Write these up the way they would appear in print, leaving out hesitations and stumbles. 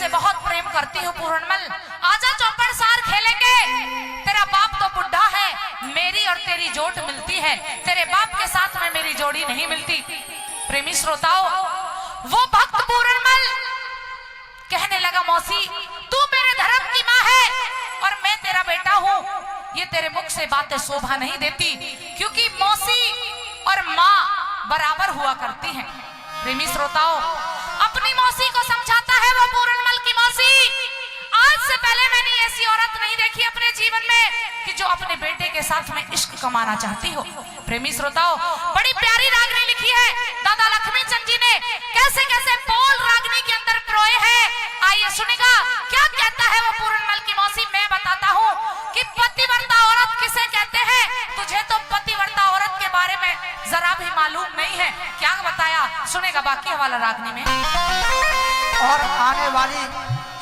तुझसे बहुत प्रेम करती हूँ पूरणमल, आजा चौपड़ सार खेलेंगे। तेरा बाप तो बुढ़ा है, मेरी और तेरी जोड़ मिलती है, तेरे बाप के साथ में मेरी जोड़ी नहीं मिलती। प्रेमी श्रोताओं, वो भक्त पूरणमल कहने लगा, मौसी तू मेरे धर्म की माँ है और मैं तेरा बेटा हूँ। ये तेरे मुख से बातें शोभा नहीं देती, क्योंकि मौसी और माँ बराबर हुआ करती हैं। प्रेमी श्रोताओं, अपनी मौसी को समझाता है वो पूरणमल की मौसी, आज से पहले मैंने ऐसी औरत नहीं देखी अपने जीवन में कि जो अपने बेटे के साथ में इश्क कमाना चाहती हो। प्रेमी श्रोताओं, बड़ी प्यारी रागनी लिखी है दादा लक्ष्मी चंद जी ने, कैसे कैसे बोल रागनी के अंदर प्रोए है। आइए सुनेगा क्या कहता है वो पूरणमल की मौसी। मैं बताता हूँ कि पतिव्रता औरत किसे कहते हैं। तुझे तो पतिव्रता औरत के बारे में जरा भी मालूम नहीं है, क्या बताया सुनेगा बाकी हवाला रागनी में। और आने वाली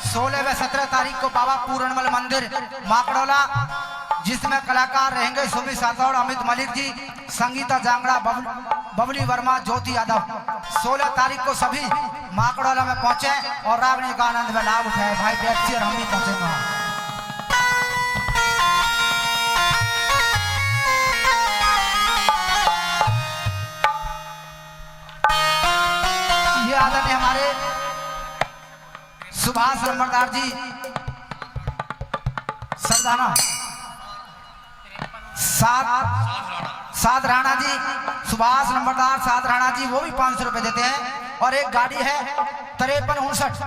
16 व 17 तारीख को बाबा पूरणमल मंदिर माकड़ोला, जिसमें कलाकार रहेंगे सुमित सातौड़, अमित मलिक जी, संगीता जांगड़ा, बबली वर्मा, ज्योति यादव। 16 तारीख को सभी माकड़ोला में पहुंचे और रागनी का आनंद में लाभ उठाए। भाई व्यक्ति और हम ही पहुंचेंगे। ये आदरणीय हमारे सुभाष नंबरदार जी सरदाना, सात राणा जी, सुभाष नंबरदार सात राणा जी, वो भी 500 रुपए देते हैं। और एक गाड़ी है 5359,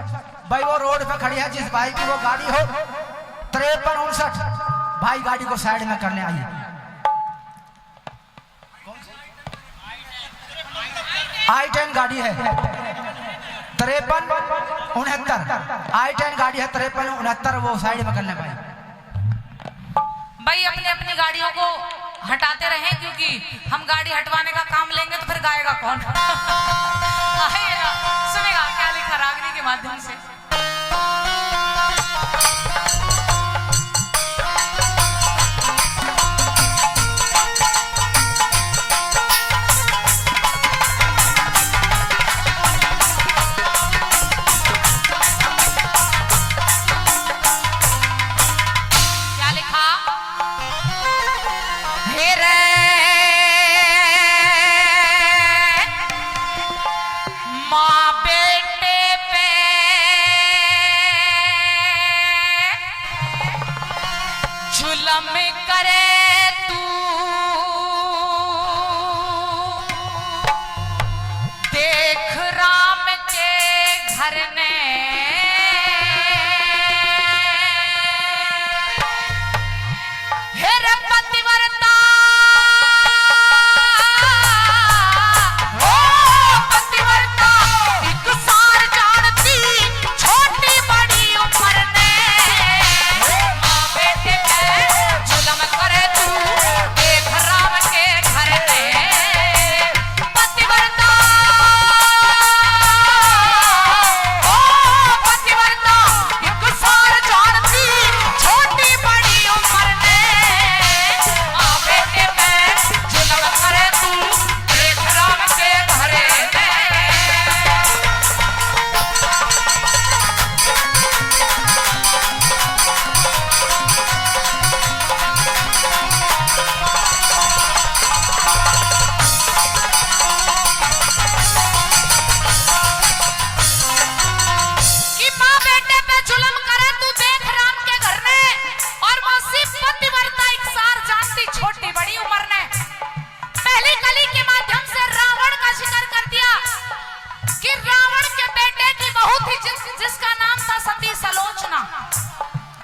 भाई वो रोड पे खड़ी है, जिस भाई की वो गाड़ी हो 5359, भाई गाड़ी को साइड में करने आइए। i10 गाड़ी है 5369, i10 गाड़ी है 5369, वो साइड में करने पाए। भाई अपनी अपनी गाड़ियों को हटाते रहें, क्योंकि हम गाड़ी हटवाने का काम लेंगे तो फिर गाएगा कौन। आइएगा सुनेगा क्या लिखा रागनी के माध्यम से।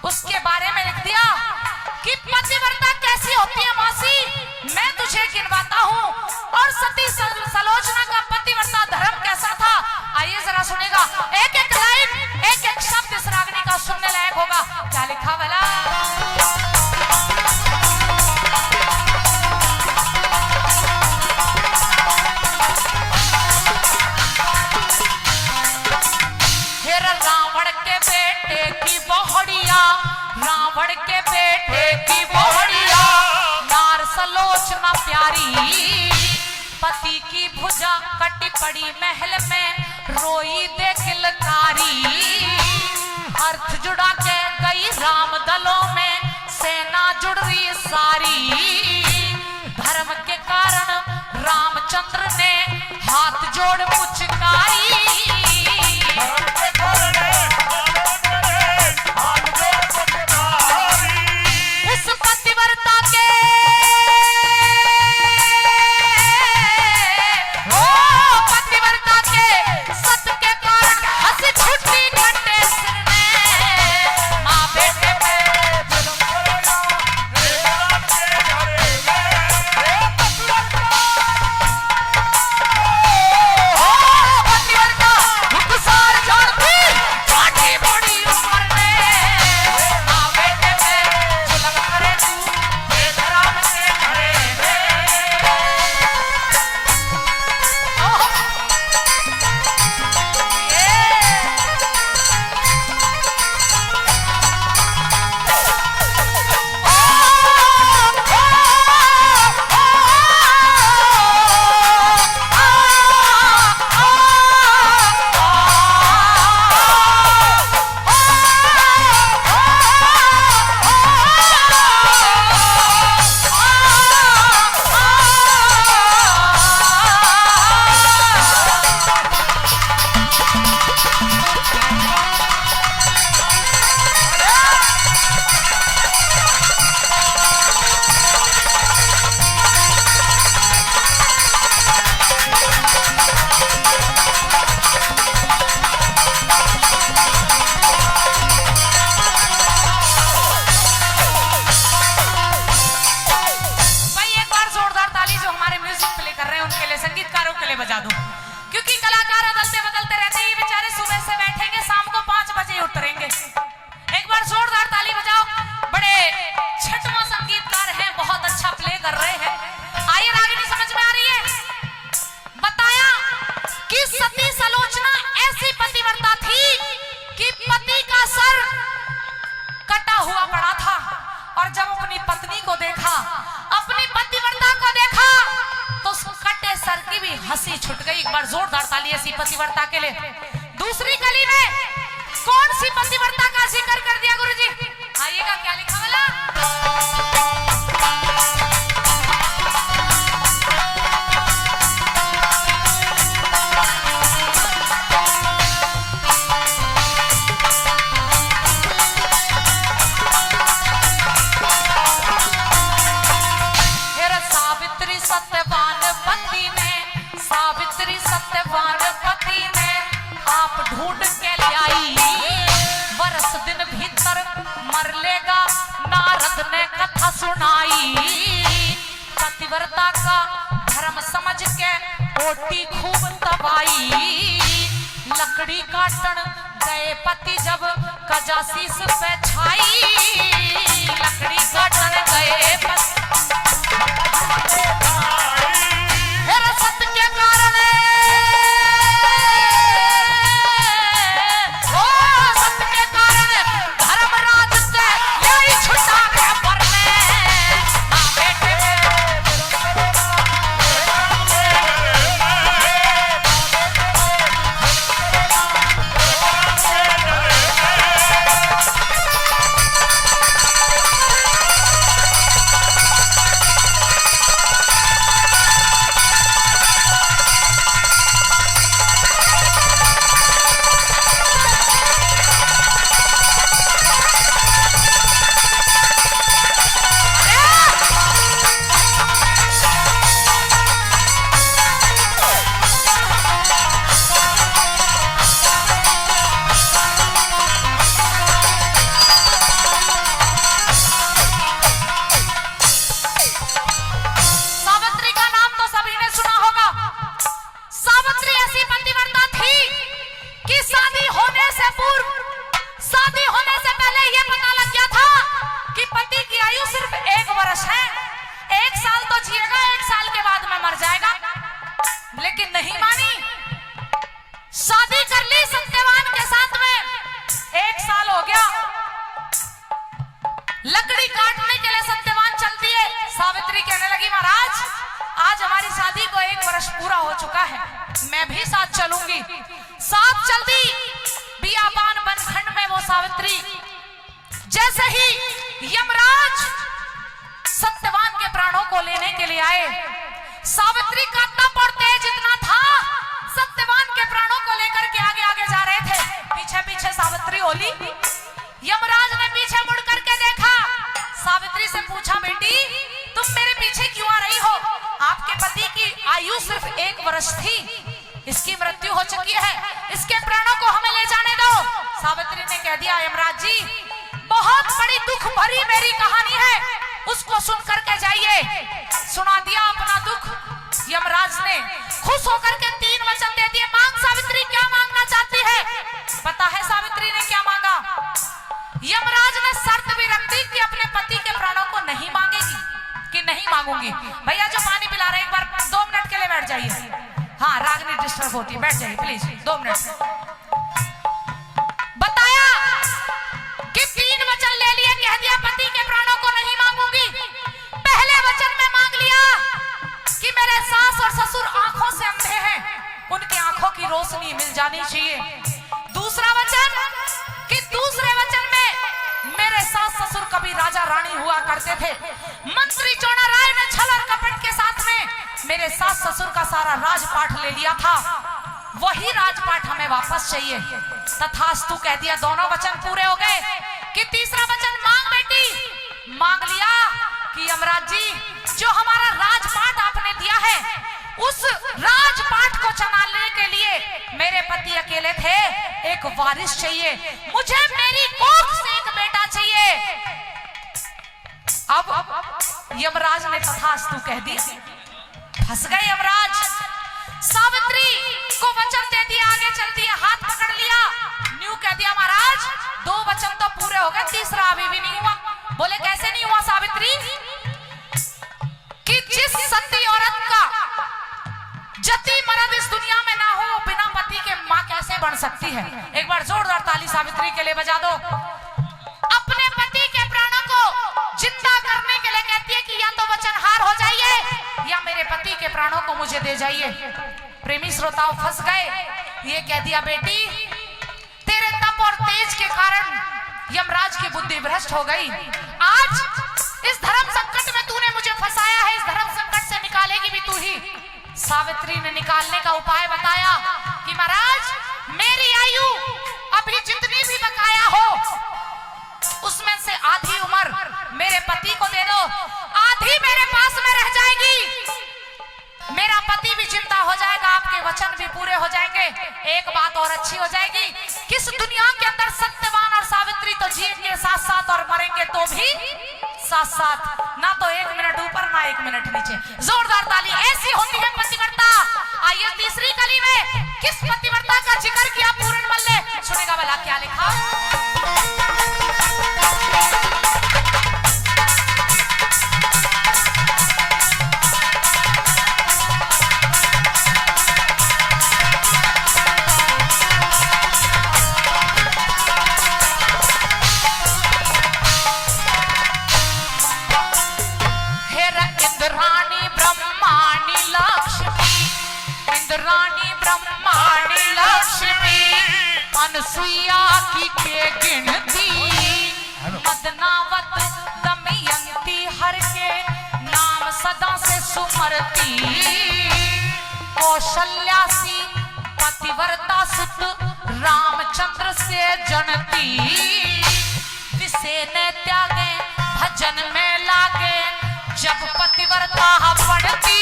उसके बारे में लिख दिया कि पतिव्रता कैसी होती है मौसी, मैं तुझे गिनवाता हूँ। और सती सलोचना का पतिव्रता धर्म कैसा था, आइए जरा सुनेगा। एक एक लाइन, एक एक शब्द इस रागनी का सुनने लायक होगा। क्या लिखा भला? रावण के बेटे की बहुड़िया, रावण के बेटे की बहुड़िया, नार सलोचना प्यारी, पति की भुजा कटी पड़ी महल में, रोई दे किलकारी। अर्थ जुड़ा के गई राम दलों में सेना जुड़ रही सारी। धर्म के कारण रामचंद्र ने हाथ जोड़ पुचकारी। उस पतिव्रता के पतिव्रता के सत्य के कारण हंसी छुट्टी खंडेश्वर ने माँ बेटे पे पतिव्रता हुकसार जानती छोटी बड़ी उम्र में माँ बेटे पे जुल्म करे तू राम के घरे में। संगीतकारों के लिए बजा दूं, क्योंकि कलाकार बदलते बदलते रहते हैं। ये बेचारे सुबह से बैठेंगे, शाम को 5 बजे उतरेंगे। एक बार जोरदार ताली बजाओ। बड़े छठवां संगीतकार हैं, बहुत अच्छा प्ले कर रहे हैं। आइए रागिनी समझ में आ रही है। बताया कि सती सलोचना ऐसी पतिव्रता थी कि पति का सर कटा हुआ पड़ा था, और जब अपनी पत्नी को देखा, अपनी पतिव्रता को देखा, तो कटे सर की भी हंसी छूट गई। एक बार जोरदार ताली ऐसी पतिव्रता के लिए। दूसरी कली में कौन सी पतिव्रता का जिक्र कर दिया गुरुजी? आइएगा, क्या लिखा वाला? सत्यवान पति ने आप ढूंढ के ले आई। वर्ष दिन भीतर मर लेगा, नारद ने कथा सुनाई। पतिव्रता का धर्म समझ के ओटी खूब दबाई। लकड़ी काटन गए पति जब कजासीस पे छाई। लकड़ी काटन गए पति सत्य के कारण, सत्य के कारण धर्मराज से यही छुटा के परने माँ बेटे। लकड़ी काटने के लिए सत्यवान चलती है। सावित्री कहने लगी महाराज आज हमारी शादी को 1 वर्ष पूरा हो चुका है, मैं भी साथ चलूंगी। साथ चल दी, बियाबान बन खंड में वो सावित्री, जैसे ही यमराज सत्यवान के प्राणों को लेने के लिए आए, सावित्री का तप और तेज इतना था, सत्यवान के प्राणों को लेकर के आगे आगे जा रहे थे, पीछे पीछे सावित्री ओली। यमराज ने पीछे मुड़ करके देखा, सावित्री से पूछा, बेटी तुम मेरे पीछे क्यों आ रही हो? आपके पति की आयु सिर्फ 1 वर्ष थी, इसकी मृत्यु हो चुकी है, इसके प्राणों को हमें ले जाने दो। सावित्री ने कह दिया, यमराज जी बहुत बड़ी दुख भरी मेरी कहानी है, उसको सुन करके जाइए। सुना दिया अपना दुख। यमराज ने खुश होकर के 3 वचन दे दिए। मांग सावित्री, क्या मांगना चाहती है? पता है सावित्री ने क्या मांगा? यमराज ने शर्त भी रख दी कि अपने पति के प्राणों को नहीं मांगेगी, कि नहीं मांगूंगी। भैया जो पानी पिला रहे, एक बार 2 मिनट के लिए बैठ जाइए। हाँ, रागनी डिस्टर्ब होती है, बैठ जाइए प्लीज 2 मिनट। बताया कि 3 वचन ले लिए, कह दिया पति के प्राणों को नहीं मांगूंगी। पहले वचन में मांग लिया कि मेरे सास और ससुर आंखों से अंधे हैं, उनकी आंखों की रोशनी मिल जानी चाहिए। दूसरा वचन कि दूसरे वचन में मेरे सास ससुर कभी राजा रानी हुआ करते थे, मंत्री चौड़ाराय ने छल और कपट के साथ में मेरे सास ससुर का सारा राजपाट ले लिया था, वही राजपाट हमें वापस चाहिए। तथास्तु कह दिया। दोनों वचन पूरे हो गए कि तीसरा वचन मांग बेटी। मांग लिया कि यमराज जी जो हमारा राजपाट आपने दिया है, उस राजपाट को संभालने के लिए मेरे पति अकेले थे, एक वारिस चाहिए, मुझे मेरी कोख से एक बेटा चाहिए। अब यमराज ने तथास्तु कह दिया। फंस गए यमराज। सावित्री को वचन दे दिया, आगे चल दिया, हाथ पकड़ लिया, न्यू कह दिया महाराज 2 वचन तो पूरे हो गए, तीसरा अभी भी नहीं हुआ। बोले कैसे नहीं हुआ सावित्री? कि जिस सती औरत का जति मर्द इस दुनिया में ना हो, बिना पति के मां कैसे बन सकती है? एक बार जोरदार ताली सावित्री के लिए बजा दो। अपने पति के प्राणों को जिंदा करने के लिए कहती है कि या तो वचनहार हो जाइए या मेरे पति के प्राणों को मुझे दे जाइए। प्रेमी श्रोताओं फंस गए। ये कह दिया बेटी तेरे तप और तेज के कारण यमराज की बुद्धि भ्रष्ट हो गई। आज इस धर्म संकट में तूने मुझे फंसाया है, इस धर्म संकट से निकालेगी भी तू ही। सावित्री ने निकालने का उपाय बताया कि महाराज मेरी आयु अभी जितनी भी बकाया हो उसमें से आधी उम्र मेरे पति को दे दो, आधी मेरे पास में रह जाएगी, मेरा पति भी जिंदा हो जाएगा, आपके वचन भी पूरे हो जाएंगे। एक बात और अच्छी हो जाएगी, किस दुनिया के अंदर सत्यवान और सावित्री तो जिएंगे साथ साथ और मरेंगे तो भी साथ साथ, ना तो 1 मिनट ऊपर ना 1 मिनट नीचे। जोरदार ताली। ऐसी होती है पतिव्रता। आइए तीसरी कली में किस पतिव्रता का जिक्र किया पूरनमल ने, सुनेगा वाला क्या लिखा। अनसुईया की के गिनती मदनावत दमयंती हर के नाम सदा से सुमरती, कौशल्यासी पतिव्रता सुत रामचंद्र से जनती, विसे ने त्यागे भजन में लागे जब पतिव्रता पढ़ती,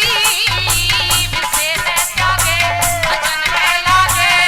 विसे ने त्यागे भजन में लागे।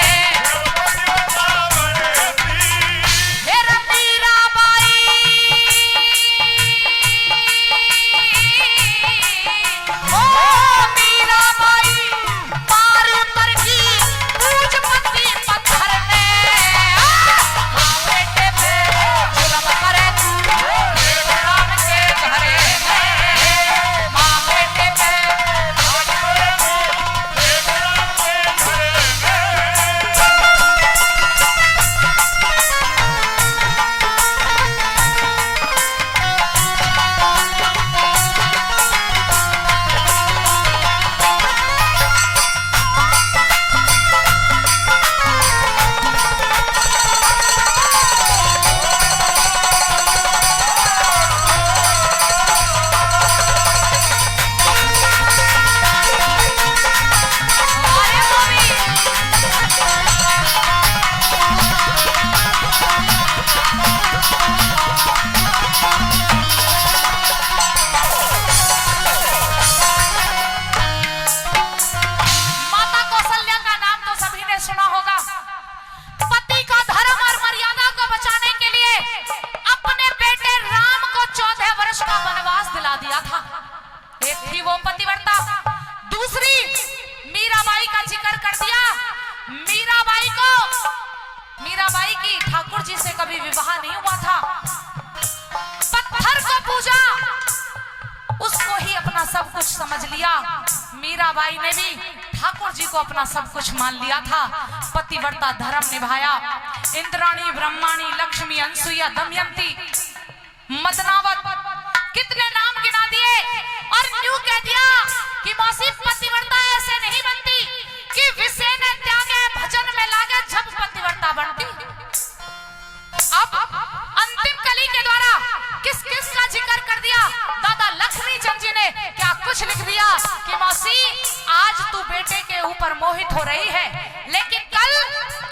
कर दिया मीराबाई को। मीराबाई की ठाकुर जी से कभी विवाह नहीं हुआ था। पत्थर को पूजा, उसको ही अपना सब कुछ समझ लिया। मीराबाई ने भी ठाकुर जी को अपना सब कुछ मान लिया था। पतिव्रता धर्म निभाया। इंद्राणी, ब्रह्माणी, लक्ष्मी, अनसुईया, दमयंती, मदनावत, कितने नाम गिना दिए और न्यू कह दिया कि मौसी पतिव्रता ऐसे नहीं बनती कि विषय ने त्यागे भजन में लागे जब पतिव्रता बनती। अब अंतिम कली के द्वारा किस किस का जिक्र कर दिया। दादा लक्ष्मी चंद जी ने क्या कुछ लिख दिया कि मौसी आज तू बेटे के ऊपर मोहित हो रही है, लेकिन कल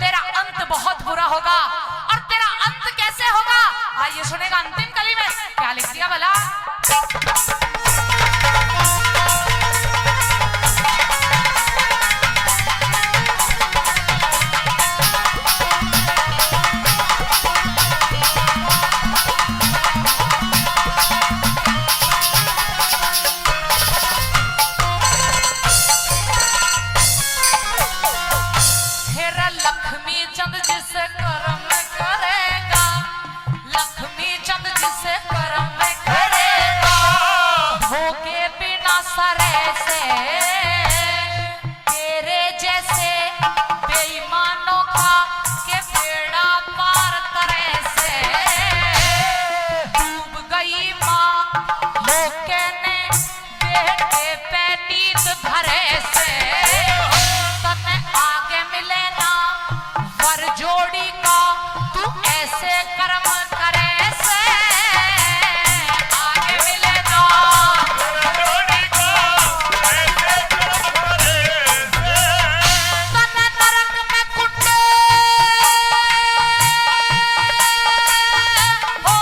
तेरा अंत बहुत बुरा होगा। और तेरा अंत कैसे होगा आइए सुनेगा अंतिम कली में क्या लिख दिया भला। लक्ष्मी चंद जिसे कर्म करेगा, लक्ष्मी चंद जिसे कर्म करेगा, भोगे बिना सरे से तेरे जैसे बेईमानों का के बेड़ा पार करे से। डूब गई माँ होके ने बेटे पे नींद धरे से। तने आगे मिले ना वर जोड़ी का तू ऐसे कर्म करे से। आगे मिले ना वर जोड़ी का ऐसे कर्म करे से। तने नरक में कुंडे हो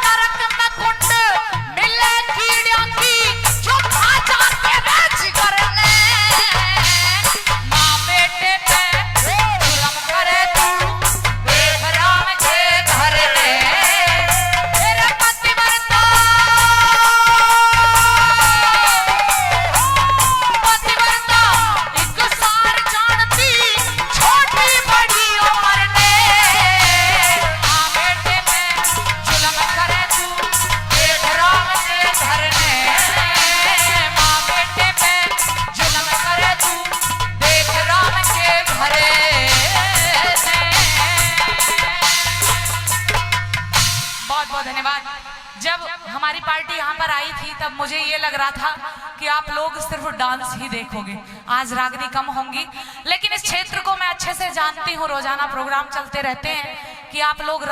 नरक में कुंड मिले कीड़ियों की जो खा जाते हैं जिगर ने। माँ बेटे पे जुल्म करे तू देख राम के घर में। तेरे पतिव्रता एक सार जानती छोटी बड़ी उम्र ने। माँ बेटे पे जुल्म करे तू देख राम के घर में। माँ बेटे पे जुल्म करे तू देख राम के घरे में। बहुत बहुत धन्यवाद। जब हमारी पार्टी यहाँ पर आई थी तब मुझे ये लग रहा था कि आप लोग सिर्फ डांस ही देखोगे, आज रागनी कम होंगी। लेकिन इस क्षेत्र को मैं अच्छे से जानती हूँ, रोजाना प्रोग्राम चलते रहते हैं कि आप लोग